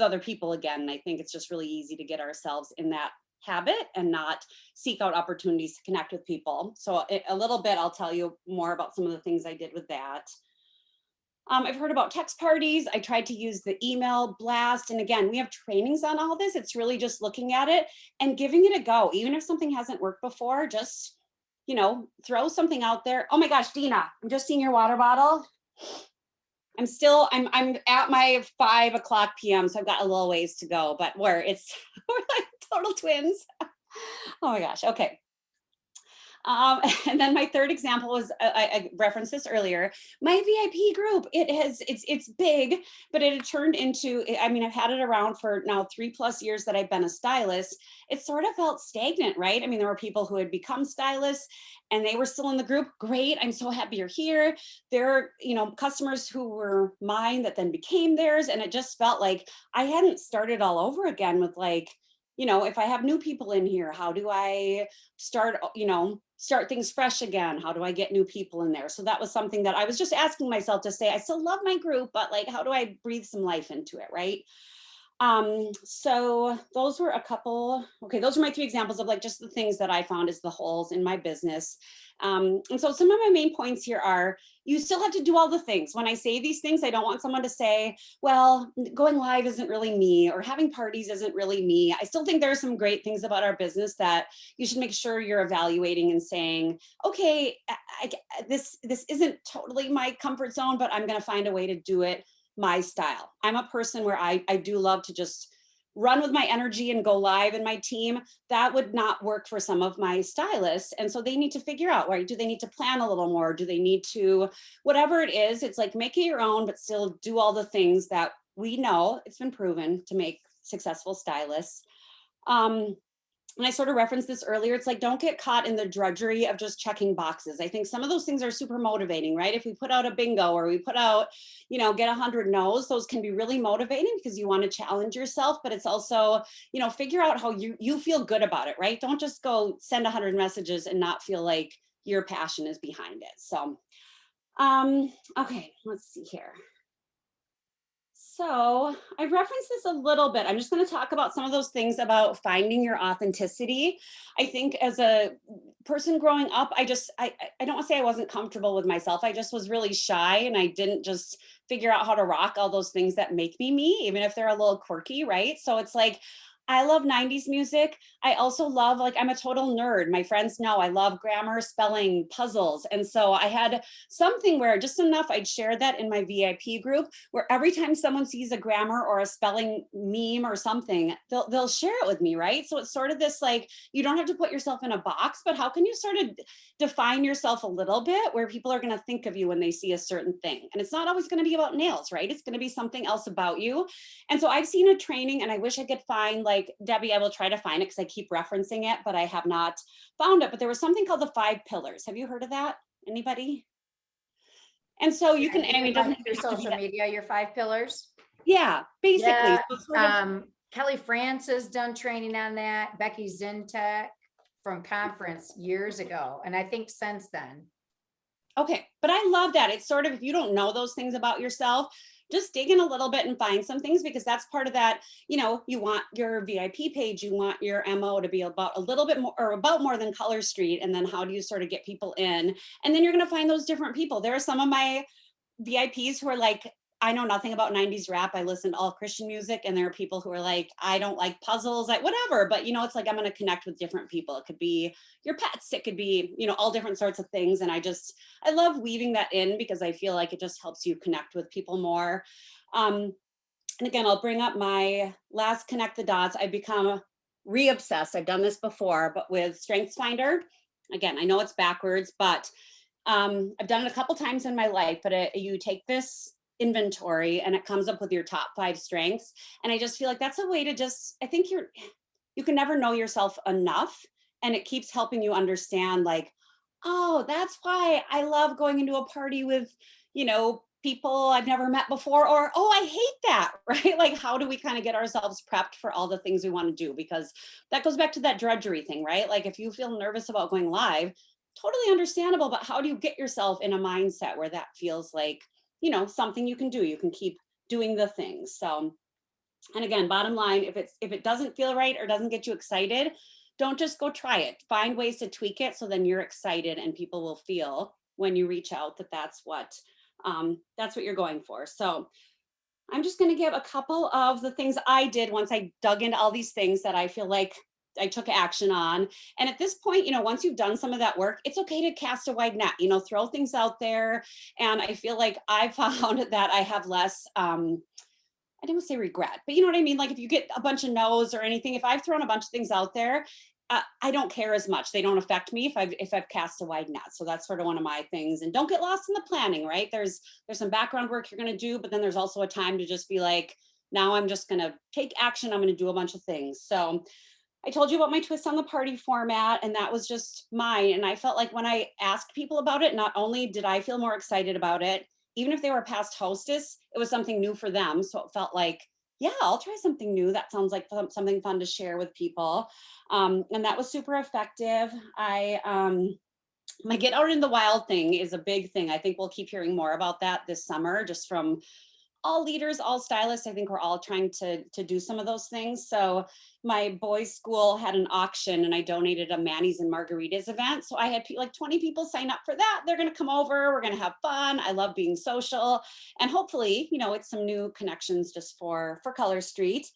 other people again. And I think it's just really easy to get ourselves in that habit and not seek out opportunities to connect with people. So a little bit, I'll tell you more about some of the things I did with that. I've heard about text parties. I tried to use the email blast. And again, we have trainings on all this. It's really just looking at it and giving it a go. Even if something hasn't worked before, just, throw something out there. Oh my gosh, Dina, I'm just seeing your water bottle. I'm at my 5 o'clock PM. So I've got a little ways to go, but we're like total twins. Oh my gosh. Okay. And then my third example was, I referenced this earlier, my VIP group. It's big, but it had turned into, I've had it around for now 3+ years that I've been a stylist. It sort of felt stagnant, right? There were people who had become stylists and they were still in the group. Great. I'm so happy you're here. There are, customers who were mine that then became theirs. And it just felt like I hadn't started all over again with like, if I have new people in here, how do I start things fresh again? How do I get new people in there? So that was something that I was just asking myself to say, I still love my group, but like, how do I breathe some life into it, right? So those were those are my 3 examples of like just the things that I found as the holes in my business. And so some of my main points here are, you still have to do all the things. When I say these things, I don't want someone to say, well, going live isn't really me, or having parties isn't really me. I still think there are some great things about our business that you should make sure you're evaluating and saying, okay, this isn't totally my comfort zone, but I'm going to find a way to do it my style. I'm a person where I do love to just run with my energy and go live in my team. That would not work for some of my stylists. And so they need to figure out, right? Do they need to plan a little more? Do they need to, whatever it is, it's like make it your own, but still do all the things that we know it's been proven to make successful stylists. And I sort of referenced this earlier. It's like, don't get caught in the drudgery of just checking boxes. I think some of those things are super motivating, right? If we put out a bingo or we put out, get 100 no's, those can be really motivating because you want to challenge yourself, but it's also, figure out how you feel good about it, right? Don't just go send 100 messages and not feel like your passion is behind it. So, okay, let's see here. So I referenced this a little bit. I'm just going to talk about some of those things about finding your authenticity. I think as a person growing up, I don't want to say I wasn't comfortable with myself. I just was really shy and I didn't just figure out how to rock all those things that make me, even if they're a little quirky, right? So it's like, I love 90s music. I also love, I'm a total nerd. My friends know I love grammar, spelling, puzzles. And so I had something where just enough, I'd share that in my VIP group, where every time someone sees a grammar or a spelling meme or something, they'll share it with me, right? So it's sort of this, you don't have to put yourself in a box, but how can you sort of define yourself a little bit where people are going to think of you when they see a certain thing? And it's not always going to be about nails, right? It's going to be something else about you. And so I've seen a training, and I wish I could find, Debbie, I will try to find it because I keep referencing it, but I have not found it. But there was something called the 5 pillars. Have you heard of that? Anybody? And so you can, it doesn't your social media, your 5 pillars. Yeah, basically. Yeah. So Kelly France has done training on that. Becky Zintek from conference years ago. And I think since then. Okay. But I love that. It's sort of, if you don't know those things about yourself, just dig in a little bit and find some things, because that's part of that. You know, you want your VIP page, you want your MO to be about a little bit more, or about more than Color Street. And then how do you sort of get people in? And then you're going to find those different people. There are some of my VIPs who are like, I know nothing about 90s rap. I listen to all Christian music. And there are people who are like, I don't like puzzles, whatever. But, you know, it's like, I'm going to connect with different people. It could be your pets. It could be, you know, all different sorts of things. And I love weaving that in, because I feel like it just helps you connect with people more. And again, I'll bring up my last connect the dots. I've become re-obsessed. I've done this before, but with StrengthsFinder. Again, I know it's backwards, but I've done it a couple times in my life, but you take this inventory and it comes up with your top 5 strengths. And I just feel like that's a way to I think you can never know yourself enough. And it keeps helping you understand like, oh, that's why I love going into a party with, you know, people I've never met before, or, oh, I hate that, right? Like, how do we kind of get ourselves prepped for all the things we want to do? Because that goes back to that drudgery thing, right? Like if you feel nervous about going live, totally understandable, but how do you get yourself in a mindset where that feels like, you know, something you can do? You can keep doing the things. So, and again, bottom line, if it doesn't feel right or doesn't get you excited, don't just go try it. Find ways to tweak it so then you're excited, and people will feel when you reach out that that's what you're going for. So I'm just going to give a couple of the things I did once I dug into all these things that I feel like I took action on. And at this point, you know, once you've done some of that work, it's okay to cast a wide net, you know, throw things out there. And I feel like I found that I have less, I didn't say regret, but you know what I mean? Like if you get a bunch of no's or anything, if I've thrown a bunch of things out there, I don't care as much. They don't affect me if I've cast a wide net. So that's sort of one of my things. And don't get lost in the planning, right? There's some background work you're going to do, but then there's also a time to just be like, now I'm just going to take action. I'm going to do a bunch of things. So I told you about my twist on the party format, and that was just mine. And I felt like when I asked people about it, not only did I feel more excited about it, even if they were a past hostess, it was something new for them. So it felt like, yeah, I'll try something new. That sounds like something fun to share with people. And that was super effective. My get out in the wild thing is a big thing. I think we'll keep hearing more about that this summer, just from all leaders, all stylists. I think we're all trying to do some of those things. So my boys' school had an auction, and I donated a Manny's and Margaritas event. So I had like 20 people sign up for that. They're going to come over. We're going to have fun. I love being social, and hopefully, you know, it's some new connections just for Color Street.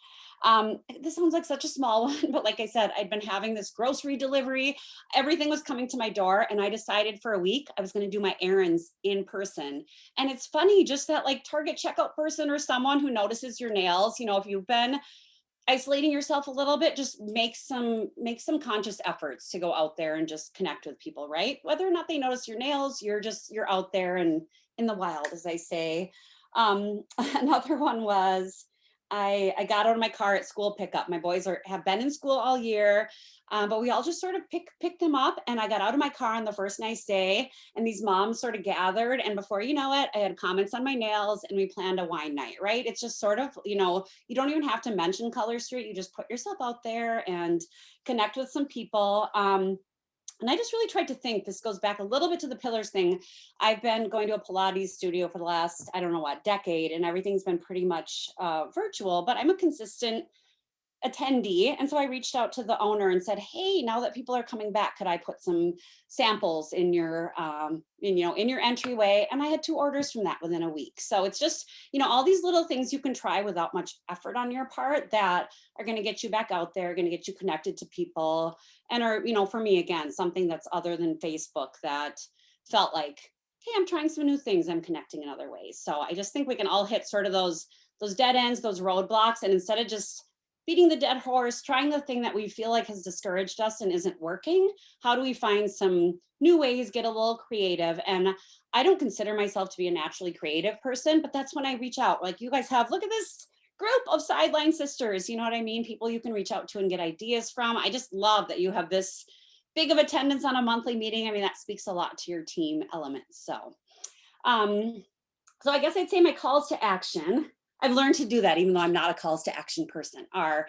This sounds like such a small one, but like I said, I'd been having this grocery delivery. Everything was coming to my door, and I decided for a week I was going to do my errands in person. And it's funny, just that like Target checkout person or someone who notices your nails, you know, if you've been isolating yourself a little bit, just make some conscious efforts to go out there and just connect with people, right? Whether or not they notice your nails, you're out there and in the wild, as I say. Another one was I got out of my car at school pickup. My boys have been in school all year, but we all just sort of picked them up. And I got out of my car on the first nice day, and these moms sort of gathered. And before you know it, I had comments on my nails, and we planned a wine night, right? It's just sort of, you know, you don't even have to mention Color Street. You just put yourself out there and connect with some people. And I just really tried to think, this goes back a little bit to the pillars thing. I've been going to a Pilates studio for the last, I don't know what, decade, and everything's been pretty much virtual, but I'm a consistent attendee. And so I reached out to the owner and said, hey, now that people are coming back, could I put some samples in your, in your entryway? And I had 2 orders from that within a week. So it's just, you know, all these little things you can try without much effort on your part that are going to get you back out there, going to get you connected to people, and are, you know, for me, again, something that's other than Facebook that felt like, hey, I'm trying some new things. I'm connecting in other ways. So I just think we can all hit sort of those dead ends, those roadblocks, and instead of just beating the dead horse, trying the thing that we feel like has discouraged us and isn't working, how do we find some new ways, get a little creative? And I don't consider myself to be a naturally creative person, but that's when I reach out. Like you guys have, look at this group of sideline sisters, you know what I mean? People you can reach out to and get ideas from. I just love that you have this big of attendance on a monthly meeting. I mean, that speaks a lot to your team elements. So I guess I'd say my calls to action. I've learned to do that, even though I'm not a calls to action person, are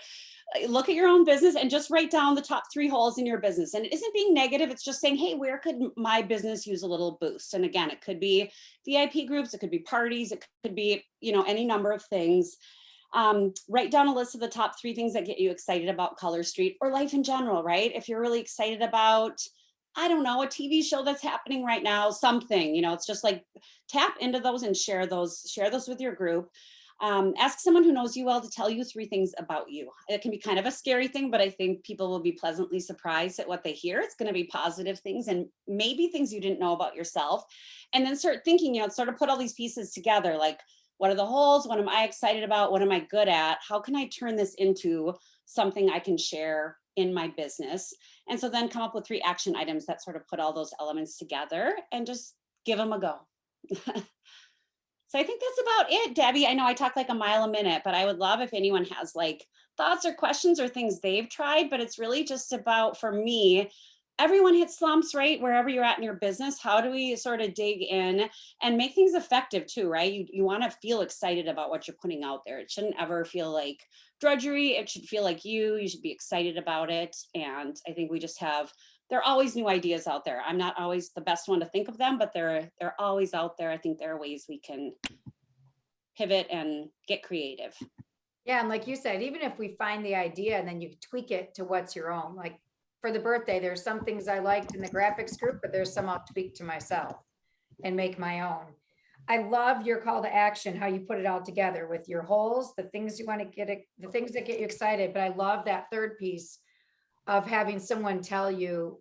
look at your own business and just write down the top 3 holes in your business. And it isn't being negative. It's just saying, hey, where could my business use a little boost? And again, it could be VIP groups, it could be parties, it could be, any number of things. Write down a list of the top 3 things that get you excited about Color Street or life in general, right? If you're really excited about, I don't know, a TV show that's happening right now, something, it's just like tap into those and share those with your group. Ask someone who knows you well to tell you 3 things about you. It can be kind of a scary thing, but I think people will be pleasantly surprised at what they hear. It's going to be positive things and maybe things you didn't know about yourself. And then start thinking, sort of put all these pieces together. Like, what are the holes? What am I excited about? What am I good at? How can I turn this into something I can share in my business? And so then come up with 3 action items that sort of put all those elements together and just give them a go. So I think that's about it, Debbie. I know I talk like a mile a minute, but I would love if anyone has like thoughts or questions or things they've tried, but it's really just about, for me, everyone hits slumps, right? Wherever you're at in your business, how do we sort of dig in and make things effective too, right? You want to feel excited about what you're putting out there. It shouldn't ever feel like drudgery. It should feel like you should be excited about it. And I think we just there are always new ideas out there. I'm not always the best one to think of them, but they're always out there. I think there are ways we can pivot and get creative. Yeah, and like you said, even if we find the idea and then you tweak it to what's your own, like for the birthday, there's some things I liked in the graphics group, but there's some I'll tweak to myself and make my own. I love your call to action, how you put it all together with your holes, the things you want to get, the things that get you excited. But I love that third piece of having someone tell you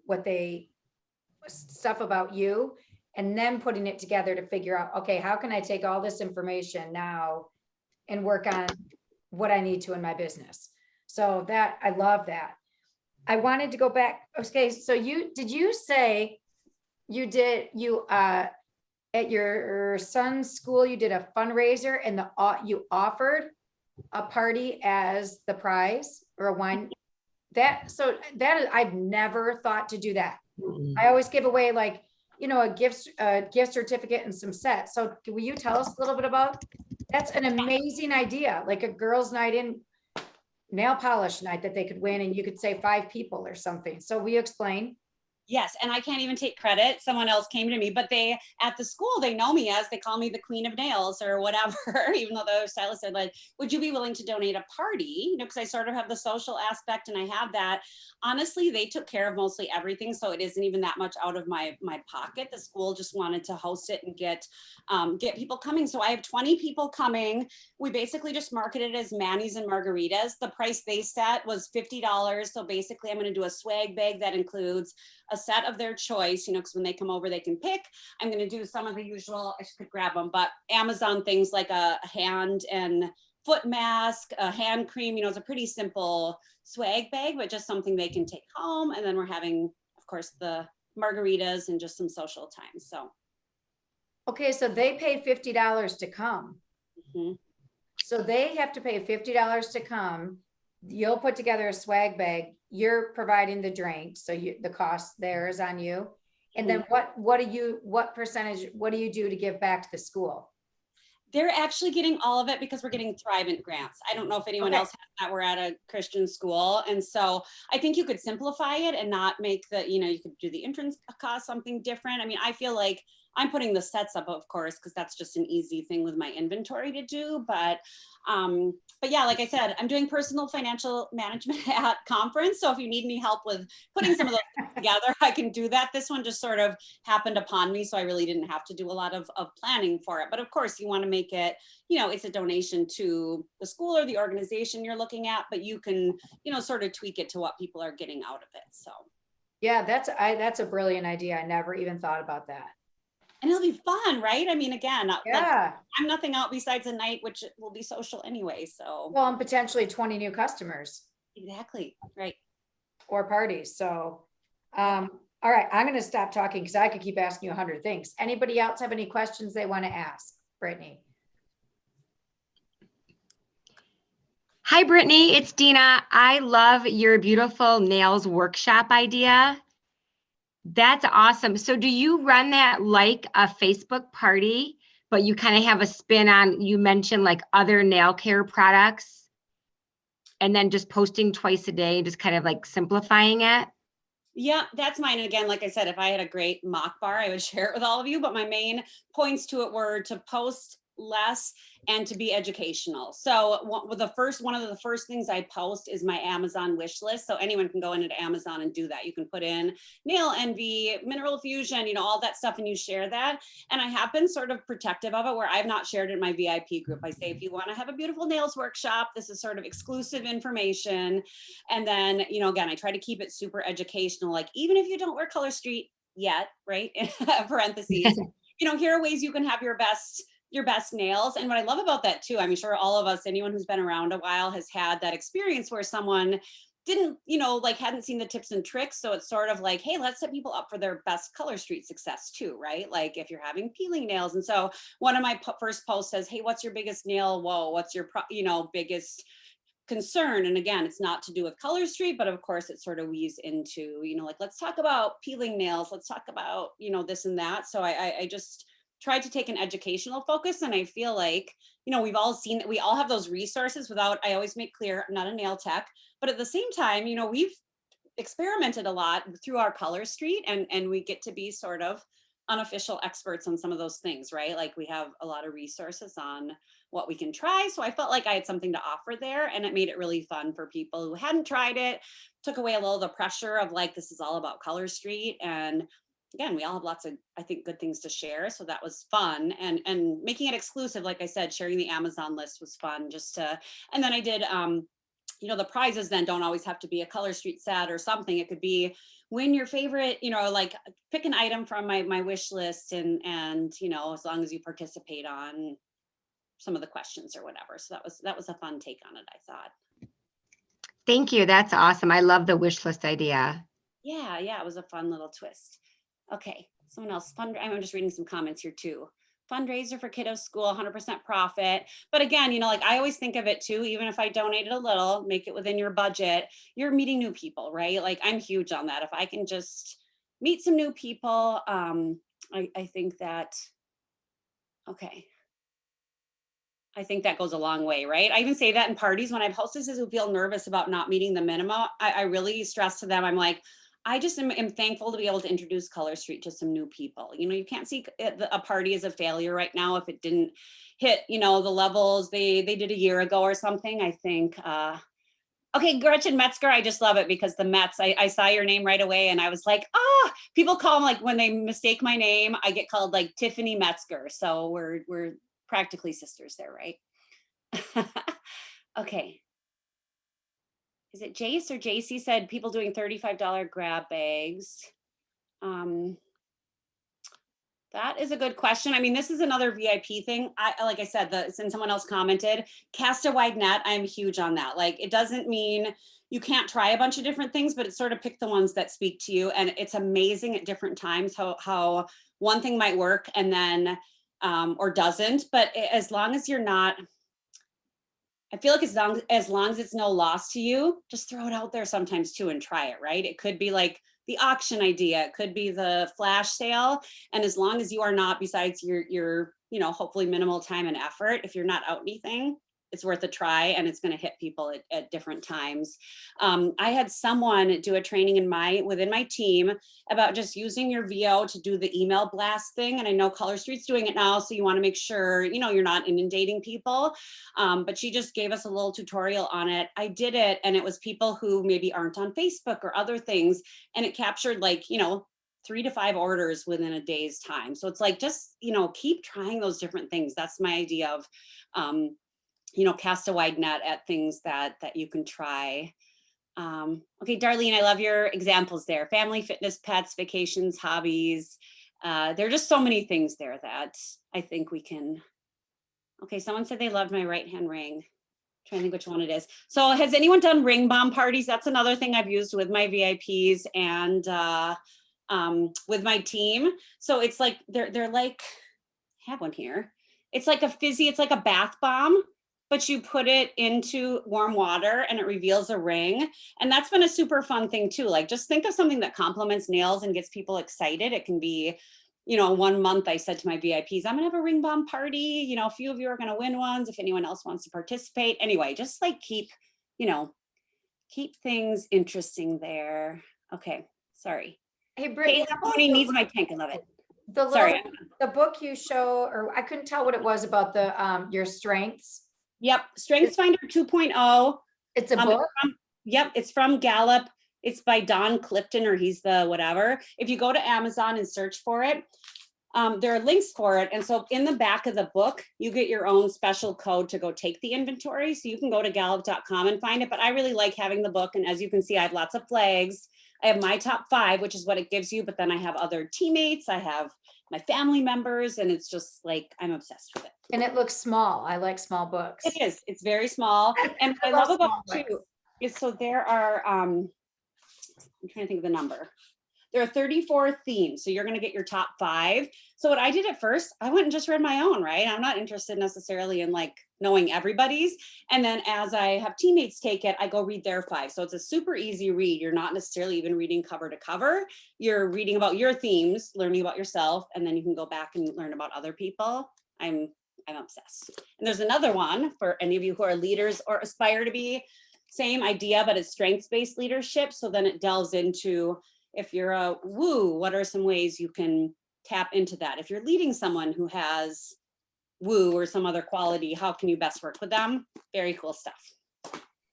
stuff about you, and then putting it together to figure out, okay, how can I take all this information now and work on what I need to in my business? So that, I love that. I wanted to go back. Okay, so did you say at your son's school, you did a fundraiser and you offered a party as the prize or a wine? I've never thought to do that. I always give away like, a gift certificate and some sets. So will you tell us a little bit about, that's an amazing idea, like a girls' night in, nail polish night that they could win, and you could say 5 people or something. So will you explain? Yes, and I can't even take credit. Someone else came to me, but at the school, they know me as, they call me the queen of nails or whatever, even though the other stylist said, like, would you be willing to donate a party? Because I sort of have the social aspect and I have that. Honestly, they took care of mostly everything. So it isn't even that much out of my pocket. The school just wanted to host it and get people coming. So I have 20 people coming. We basically just marketed it as Manny's and margaritas. The price they set was $50. So basically I'm going to do a swag bag that includes a set of their choice, because when they come over, they can pick. I'm going to do some of the usual, I could grab them, but Amazon things like a hand and foot mask, a hand cream, it's a pretty simple swag bag, but just something they can take home. And then we're having, of course, the margaritas and just some social time. So. Okay, so they pay $50 to come. Mm-hmm. So they have to pay $50 to come. You'll put together a swag bag. You're providing the drink, so the cost there is on you. And then what percentage, what do you do to give back to the school? They're actually getting all of it because we're getting Thrivent grants. I don't know if anyone else has that. We're at a Christian school. And so I think you could simplify it and not make you could do the entrance cost something different. I mean, I feel like I'm putting the sets up, of course, because that's just an easy thing with my inventory to do. But yeah, like I said, I'm doing personal financial management at conference. So if you need any help with putting some of those things together, I can do that. This one just sort of happened upon me. So I really didn't have to do a lot of planning for it. But of course, you want to make it, it's a donation to the school or the organization you're looking at, but you can, sort of tweak it to what people are getting out of it. So. Yeah, that's a brilliant idea. I never even thought about that. And it'll be fun, right? I mean, again, yeah. I'm nothing out besides a night, which will be social anyway. So, well, and potentially 20 new customers. Exactly. Right. Or parties. So, all right, I'm going to stop talking because I could keep asking you 100 things. Anybody else have any questions they want to ask Brittany? Hi, Brittany. It's Dina. I love your beautiful nails workshop idea. That's awesome. So do you run that like a Facebook party but you kind of have a spin on, you mentioned like other nail care products and then just posting twice a day, just kind of like simplifying it. Yeah, that's mine. And again, like I said, if I had a great mock bar, I would share it with all of you. But my main points to it were to post less and to be educational. So one of the first things I post is my Amazon wish list. So anyone can go into Amazon and do that. You can put in nail envy, mineral fusion, you know, all that stuff, and you share that. And I have been sort of protective of it, where I've not shared it in my VIP group. I say, if you want to have a beautiful nails workshop, this is sort of exclusive information. And then, you know, again, I try to keep it super educational. Like, even if you don't wear Color Street yet, right? Parentheses, you know, here are ways you can have your best nails. And what I love about that too, I'm sure all of us, anyone who's been around a while, has had that experience where someone didn't, you know, like hadn't seen the tips and tricks. So it's sort of like, hey, let's set people up for their best Color Street success too, right? Like if you're having peeling nails. And so one of my first posts says, hey, what's your biggest nail? Whoa, what's your, biggest concern? And again, it's not to do with Color Street, but of course it sort of weaves into, you know, like, let's talk about peeling nails. Let's talk about, you know, this and that. So I just tried to take an educational focus. And I feel like, you know, we've all seen that we all have those resources without, I always make clear, I'm not a nail tech, but at the same time, you know, we've experimented a lot through our Color Street, and we get to be sort of unofficial experts on some of those things, right? Like we have a lot of resources on what we can try. So I felt like I had something to offer there, and it made it really fun for people who hadn't tried it, took away a little of the pressure of like, this is all about Color Street. And again, we all have lots of, I think, good things to share. So that was fun. And making it exclusive, like I said, sharing the Amazon list was fun just to, and then I did, you know, the prizes then don't always have to be a Color Street set or something. It could be win your favorite, you know, like pick an item from my wish list, and, you know, as long as you participate on some of the questions or whatever. So that was a fun take on it, I thought. Thank you. That's awesome. I love the wish list idea. Yeah, it was a fun little twist. Okay, someone else. I'm just reading some comments here too. Fundraiser for kiddos school, 100% profit. But again, you know, like I always think of it too, even if I donated a little, make it within your budget, you're meeting new people, right? Like I'm huge on that. If I can just meet some new people, I think that, okay. I think that goes a long way, right? I even say that in parties when I have hostesses who feel nervous about not meeting the minimum. I really stress to them, I'm like, I just am thankful to be able to introduce Color Street to some new people. You know, you can't see a party as a failure right now if it didn't hit, you know, the levels they did a year ago or something. I think, okay, Gretchen Metzger, I just love it because the Mets, I saw your name right away and I was like, people call them, like when they mistake my name, I get called like Tiffany Metzger. So we're practically sisters there, right? Okay. Is it Jace or JC said people doing $35 grab bags? That is a good question. I mean, this is another VIP thing. Like I said, since someone else commented, cast a wide net. I'm huge on that. Like, it doesn't mean you can't try a bunch of different things, but it's sort of pick the ones that speak to you. And it's amazing at different times how one thing might work and then, or doesn't. But as long as you're not, I feel like as long as it's no loss to you, just throw it out there sometimes too and try it, right? It could be like the auction idea, it could be the flash sale. And as long as you are not, besides your you know, hopefully minimal time and effort, if you're not out anything, it's worth a try, and it's going to hit people at different times. I had someone do a training within my team about just using your VO to do the email blast thing. And I know Color Street's doing it now, so you want to make sure, you know, you're not inundating people. But she just gave us a little tutorial on it. I did it, and it was people who maybe aren't on Facebook or other things. And it captured, like, you know, 3 to 5 orders within a day's time. So it's like, just, you know, keep trying those different things. That's my idea of, you know, cast a wide net at things that you can try. Okay, Darlene, I love your examples there. Family, fitness, pets, vacations, hobbies. There are just so many things there that I think we can. Okay, someone said they loved my right-hand ring. I'm trying to think which one it is. So has anyone done ring bomb parties? That's another thing I've used with my VIPs and with my team. So it's like, they're like, I have one here. It's like it's like a bath bomb, but you put it into warm water and it reveals a ring. And that's been a super fun thing too. Like, just think of something that complements nails and gets people excited. It can be 1 month I said to my VIPs, I'm gonna have a ring bomb party. A few of you are gonna win ones if anyone else wants to participate. Anyway, just like keep things interesting there. Okay, sorry. Hey, Brittany, Haley Pony needs my tank. I love it. the Sorry. little, the book you show, or I couldn't tell what it was about the, your strengths. Yep, Strengths Finder 2.0. It's a book? Yep, it's from Gallup. It's by Don Clifton, or he's the whatever. If you go to Amazon and search for it, there are links for it. And so in the back of the book, you get your own special code to go take the inventory. So you can go to gallup.com and find it. But I really like having the book. And as you can see, I have lots of flags. I have my top 5, which is what it gives you. But then I have other teammates. I have my family members. And it's just like, I'm obsessed with it. And it looks small. I like small books. It is. It's very small. And what I love about it too is, so there are, I'm trying to think of the number. There are 34 themes. So you're going to get your top 5. So what I did at first, I went and just read my own, right? I'm not interested necessarily in like knowing everybody's. And then as I have teammates take it, I go read their 5. So it's a super easy read. You're not necessarily even reading cover to cover. You're reading about your themes, learning about yourself, and then you can go back and learn about other people. I'm obsessed. And there's another one for any of you who are leaders or aspire to be. Same idea, but it's strengths-based leadership. So then it delves into, if you're a woo, what are some ways you can tap into that? If you're leading someone who has woo or some other quality, how can you best work with them? Very cool stuff.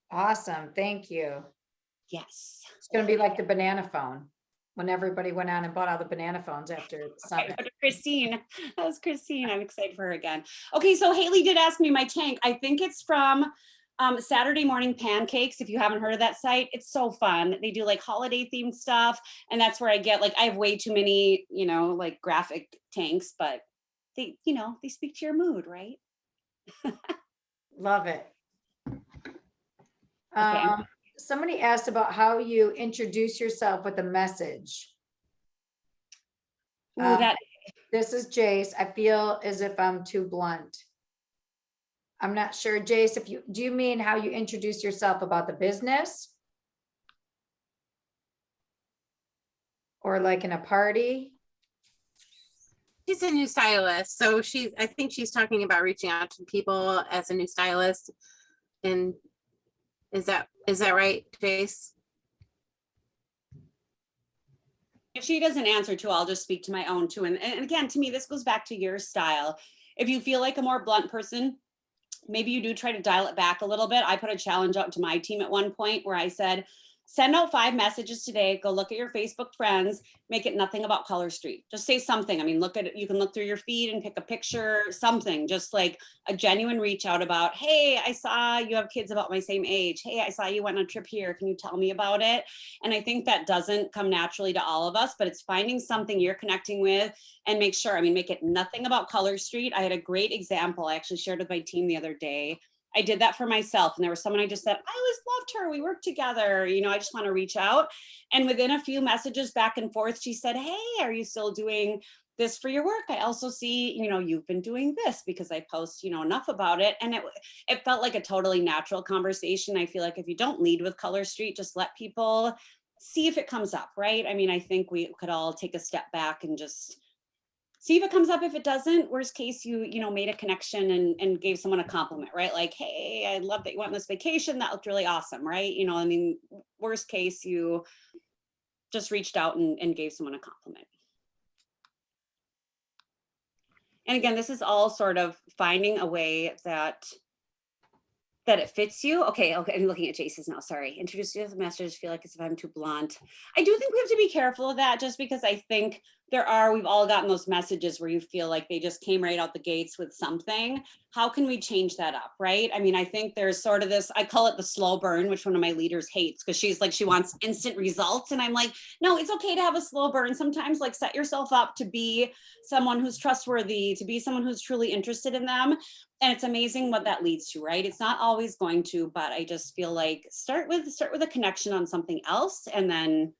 Awesome. Thank you. Yes. It's going to be like the banana phone when everybody went on and bought all the banana phones after Sunday. Christine, that was Christine. I'm excited for her again. Okay, so Haley did ask me my tank. I think it's from Saturday Morning Pancakes. If you haven't heard of that site, it's so fun. They do like holiday themed stuff. And that's where I get, like, I have way too many, like graphic tanks, but they, they speak to your mood, right? Love it. Okay. Somebody asked about how you introduce yourself with a message. Ooh, This is Jace. I feel as if I'm too blunt. I'm not sure, Jace, do you mean how you introduce yourself about the business? Or like in a party? She's a new stylist, so I think she's talking about reaching out to people as a new stylist. And is that right, Jace? If she doesn't answer too, I'll just speak to my own too. And again, to me, this goes back to your style. If you feel like a more blunt person, maybe you do try to dial it back a little bit. I put a challenge out to my team at one point where I said, send out 5 messages today. Go look at your Facebook friends, make it nothing about Color Street. Just say something. I mean, look at it. You can look through your feed and pick a picture, something, just like a genuine reach out about, hey, I saw you have kids about my same age. Hey, I saw you went on a trip here. Can you tell me about it? And I think that doesn't come naturally to all of us, but it's finding something you're connecting with and make it nothing about Color Street. I had a great example I actually shared with my team the other day. I did that for myself. And there was someone I just said, I always loved her. We worked together. I just want to reach out. And within a few messages back and forth, she said, hey, are you still doing this for your work? I also see, you've been doing this because I post, enough about it. And it felt like a totally natural conversation. I feel like if you don't lead with Color Street, just let people see if it comes up, right? I mean, I think we could all take a step back and just see if it comes up. If it doesn't, worst case, you made a connection and gave someone a compliment, right? Like, hey, I love that you went on this vacation. That looked really awesome, right? Worst case, you just reached out and gave someone a compliment. And again, this is all sort of finding a way that it fits you. Okay, I'm looking at Jason's now, sorry. Introduce you as a message, feel like as if I'm too blunt. I do think we have to be careful of that, just because I think we've all gotten those messages where you feel like they just came right out the gates with something. How can we change that up, right? I mean, I think there's sort of this, I call it the slow burn, which one of my leaders hates, because she's like, she wants instant results. And I'm like, no, it's okay to have a slow burn. Sometimes, like, set yourself up to be someone who's trustworthy, to be someone who's truly interested in them. And it's amazing what that leads to, right? It's not always going to, but I just feel like start with a connection on something else. And then,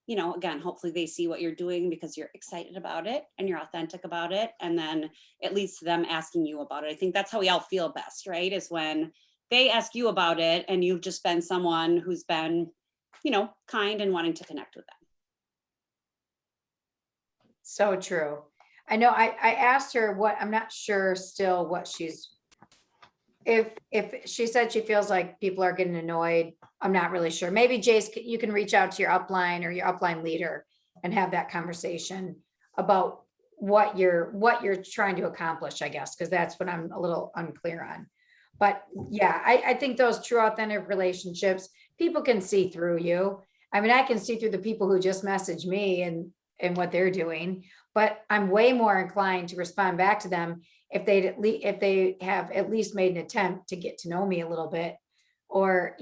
again, hopefully they see what you're doing because you're excited about it and you're authentic about it. And then it leads to them asking you about it. I think that's how we all feel best, right? Is when they ask you about it and you've just been someone who's been, kind and wanting to connect with them. So true. I know I asked her what, I'm not sure still what if she said she feels like people are getting annoyed, I'm not really sure. Maybe Jace, you can reach out to your upline or your upline leader and have that conversation about what you're trying to accomplish, I guess, because that's what I'm a little unclear on. But yeah, I think those true authentic relationships, people can see through you. I mean, I can see through the people who just message me and what they're doing, but I'm way more inclined to respond back to them if they have at least made an attempt to get to know me a little bit. Or,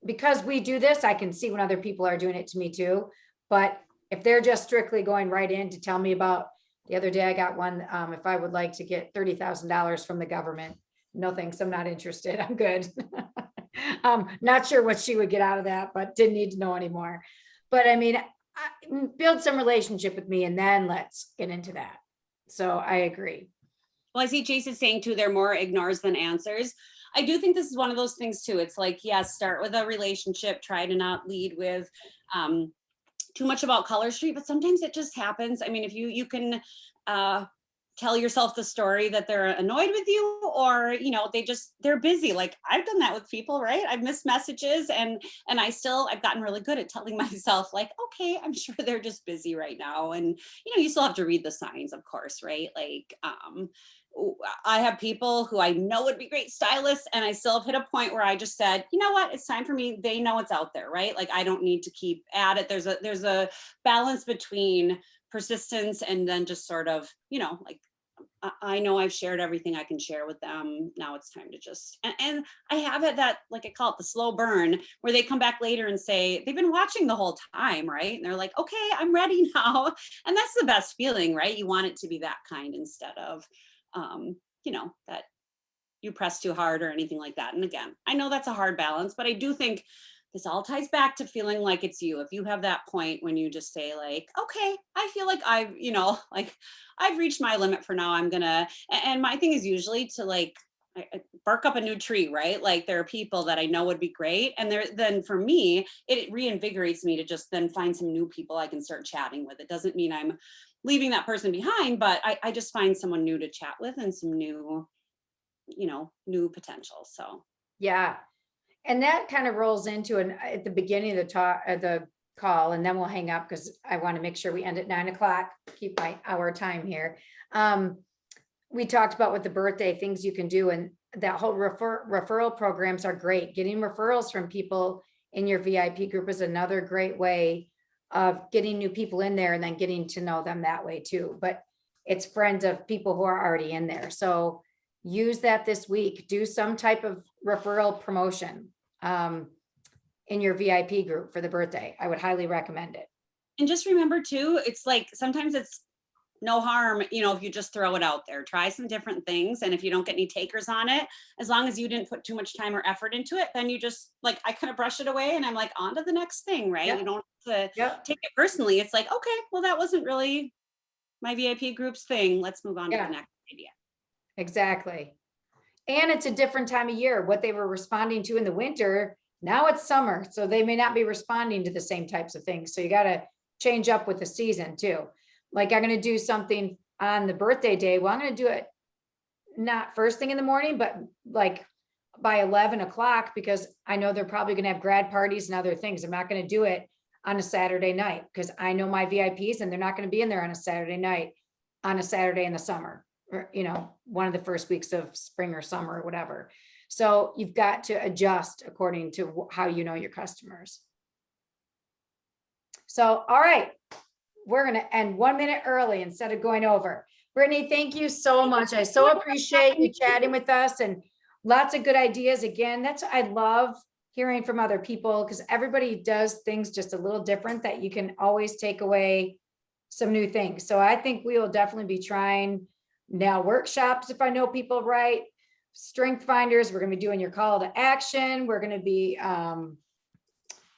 because we do this, I can see when other people are doing it to me too. But if they're just strictly going right in to tell me about, the other day I got one, if I would like to get $30,000 from the government. No, thanks, I'm not interested. I'm good. Not sure what she would get out of that, but didn't need to know anymore. But I mean, build some relationship with me and then let's get into that. So I agree. Well, I see Jason saying too, they're more ignores than answers. I do think this is one of those things too. It's like, yes, start with a relationship, try to not lead with too much about Color Street, but sometimes it just happens. I mean, if you can tell yourself the story that they're annoyed with you, or they're busy. Like I've done that with people, right? I've missed messages and I've gotten really good at telling myself like, okay, I'm sure they're just busy right now. And you still have to read the signs, of course, right? Like I have people who I know would be great stylists, and I still have hit a point where I just said, you know what, it's time for me. They know it's out there, right? Like I don't need to keep at it. There's a balance between persistence and then just sort of, like I know I've shared everything I can share with them. Now it's time to just, and I have it that, like I call it the slow burn, where they come back later and say, they've been watching the whole time, right? And they're like, okay, I'm ready now. And that's the best feeling, right? You want it to be that kind instead of, that you press too hard or anything like that. And again, I know that's a hard balance, but I do think this all ties back to feeling like it's you. If you have that point when you just say like, okay, I feel like I've reached my limit for now. And my thing is usually to like, I bark up a new tree, right? Like there are people that I know would be great. And then for me, it reinvigorates me to just then find some new people I can start chatting with. It doesn't mean I'm leaving that person behind, but I just find someone new to chat with and some new potential. So. Yeah. And that kind of rolls into at the beginning of the call, and then we'll hang up because I want to make sure we end at 9:00. Keep my hour time here. We talked about with the birthday things you can do, and that whole referral programs are great. Getting referrals from people in your VIP group is another great way of getting new people in there and then getting to know them that way too. But it's friends of people who are already in there. So use that this week. Do some type of referral promotion in your VIP group for the birthday. I would highly recommend it. And just remember too, it's like, sometimes it's no harm, if you just throw it out there, try some different things. And if you don't get any takers on it, as long as you didn't put too much time or effort into it, then you just like, I kind of brush it away and I'm like, on to the next thing, right? Yep. You don't have to Yep. take it personally. It's like, okay, well, that wasn't really my VIP group's thing. Let's move on to the next idea. Exactly. And it's a different time of year. What they were responding to in the winter, now it's summer. So they may not be responding to the same types of things. So you got to change up with the season too. Like I'm going to do something on the birthday day. Well, I'm going to do it not first thing in the morning, but like by 11:00, because I know they're probably going to have grad parties and other things. I'm not going to do it on a Saturday night because I know my VIPs and they're not going to be in there on a Saturday night, on a Saturday in the summer, or, one of the first weeks of spring or summer or whatever. So you've got to adjust according to how you know your customers. So, all right, we're going to end 1 minute early instead of going over. Brittany, thank you so much. I so appreciate you chatting with us and lots of good ideas. Again, I love hearing from other people because everybody does things just a little different that you can always take away some new things. So I think we will definitely be trying now workshops if I know people right. Strength finders, we're going to be doing your call to action. We're going to be,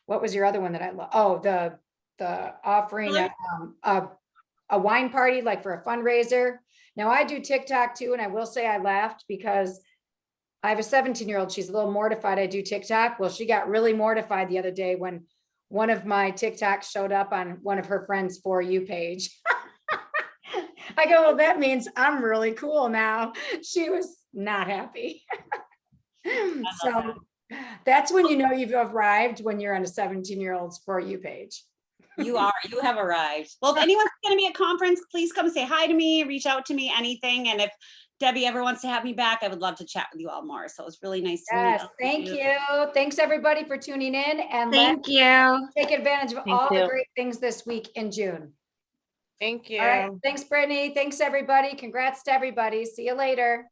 what was your other one that I love? Oh, the offering a wine party, like for a fundraiser. Now I do TikTok too. And I will say I laughed because I have a 17-year-old. She's a little mortified I do TikTok. Well, she got really mortified the other day when one of my TikToks showed up on one of her friends' For You page. I go, well, that means I'm really cool now. She was not happy. So that's when you know you've arrived, when you're on a 17-year-old's For You page. You have arrived. Well, if anyone's going to be at conference, please come say hi to me, reach out to me, anything. And if Debbie ever wants to have me back, I would love to chat with you all more. So it was really nice to meet Yes, all of thank you. Thanks, everybody, for tuning in, and let's Thank you. take advantage of Thank all the you. great things this week in June. Thank you. All right, thanks, Brittany. Thanks, everybody. Congrats to everybody. See you later.